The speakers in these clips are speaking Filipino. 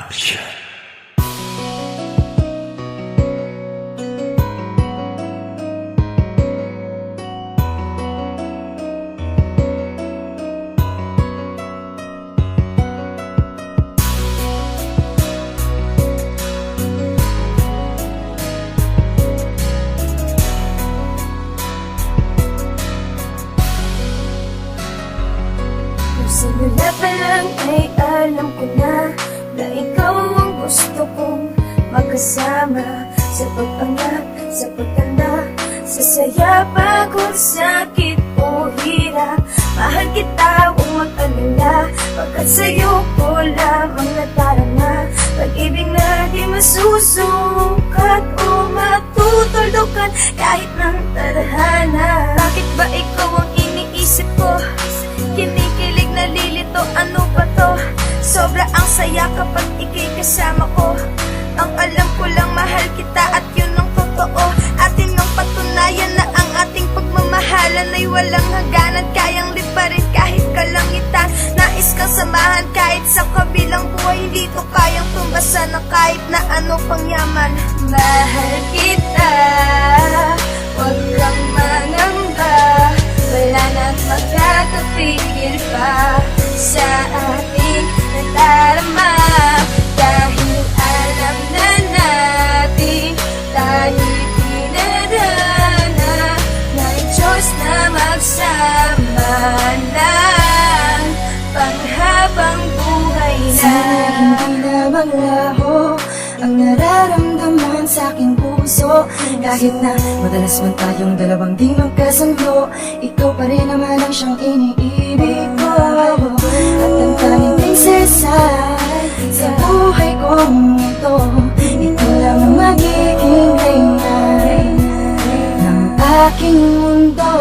Production. Simula pa lang ay alam ko na ikaw ang gusto kong magkasama. Sa pagpanggap, sa pagtanda, sa saya, pagod, sakit o hirap. Mahal kita, huwag mag-alala, pagkat sa'yo ko lamang nadarama. Pag-ibig na di masusukat o matutuldukan kahit ng tadhana. Bakit ba ikaw ang iniisip ko? Kinikilig, nalilito, ano ba to? Sobra ang saya kapag ika'y kasama ko. Ang alam ko lang mahal kita at yun ang totoo. Atin ang patunayan na ang ating pagmamahalan ay walang hangganan. Kayang liparin kahit kalangitan. Nais kang samahan kahit sa kabilang buhay. Hindi to kayang tumbasan ng kahit na ano pang yaman. Mahal kita, huwag kang mangamba. Wala nang magkakapigil pa sa ating nadarama. Dahil alam na natin tayo'y dinadana ng Diyos na magsama ng panghabang buhay na. Sana hindi na maglaho ang nararamdaman sa aking puso. Kahit na madalas man tayong dalawang di magkasundo, ikaw pa rin naman ang siyang iniibig ko. At ang tanging prinsesa sa buhay kong ito, ito lang ang magiging reyna ng aking mundo.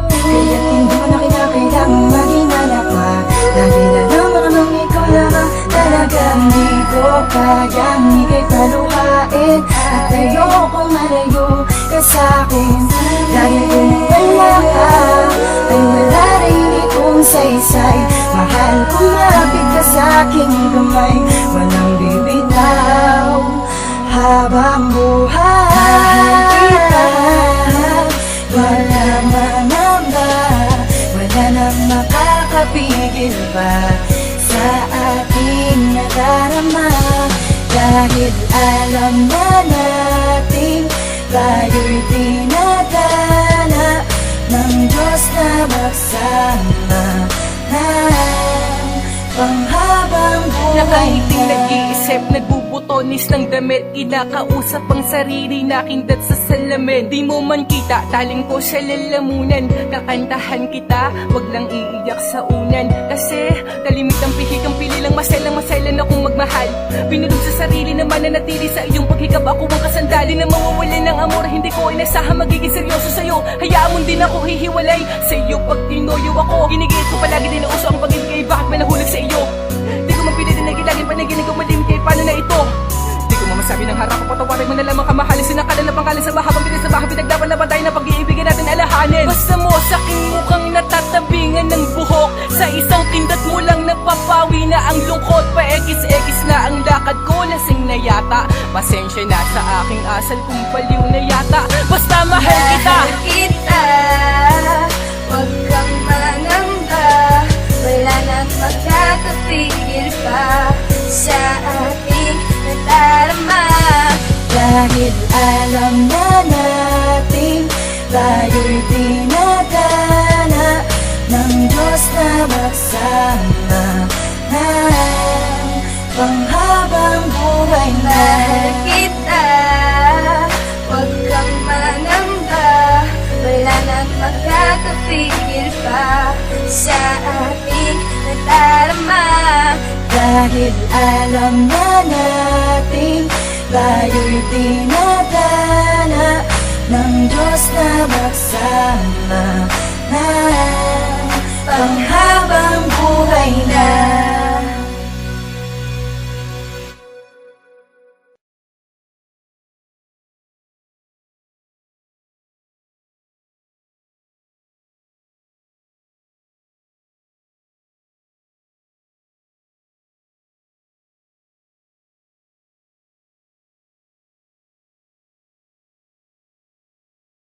Kaya't hindi mo na kinakailangang maging anak pa, dahil alam mo namang ikaw lamang talaga. Hindi ko kayang ika'y paluhain at ayokong malayo ka sa'kin. Dahil kung wala ka ay wala rin itong saysay. Mahal kong mapit ka sa'king kamay, walang bibitaw habang buhay. Wala manamba, wala nang makakapigil pa sa ating nadarama. Dahil alam na natin tayo'y dinadana ng Diyos na magsama ng panghabang buhay. Nakahiting nag-iisip, nagbubutonis ng damit, kinakausap ang sarili na kindat sa salamin. Di mo man kita, taling ko sa lalamunan. Kakantahan kita, wag lang iiyak sa unan. Kasi kalimit ang pihik, ang pili lang masailan akong magmahal. Pinulog sa sarili na mananatili sa iyong paghikap. Ako ang kasandali na mawawalan ng amor. Hindi ko inasahan magiging seryoso sa'yo. Hayaan mo din ako hihiwalay sa iyo pag tinoyo ako. Ginigit ko palagi din na uso ang pag-ibig. Bakit may nahulog sa iyo? Di ko mapili din nagilagin panaginip ko malimit kay paano na ito. Di ko mamasabi ng harap ko, patawarin mo na lamang kamahalin. Sinakalan na pangkalan sa mahabang bilis sa bahay. Pinagdapan na patay na pag-iibigan natin alahanin. Basta mo sa aking mukhang natatabingan ng buhok. Sa isang kindat mo lang napapawi na ang lungkot. Pa-ekis-ekis na ang lakad ko, lasing na yata. Pasensya na sa aking asal kung baliw na yata. Basta mahal kita. Mahal kita, huwag kang mangamba. Wala nang magkakapigil pa sa ating nadarama. Dahil alam na natin tayo'y dinadana ng Diyos na magsama ng panghabang buhay na. Mahal kita, huwag kang mangamba. Wala nang magkakapigil pa sa ating nadarama. Dahil alam na natin tayo'y dinadana ng Diyos na magsama ng panghabang buhay na.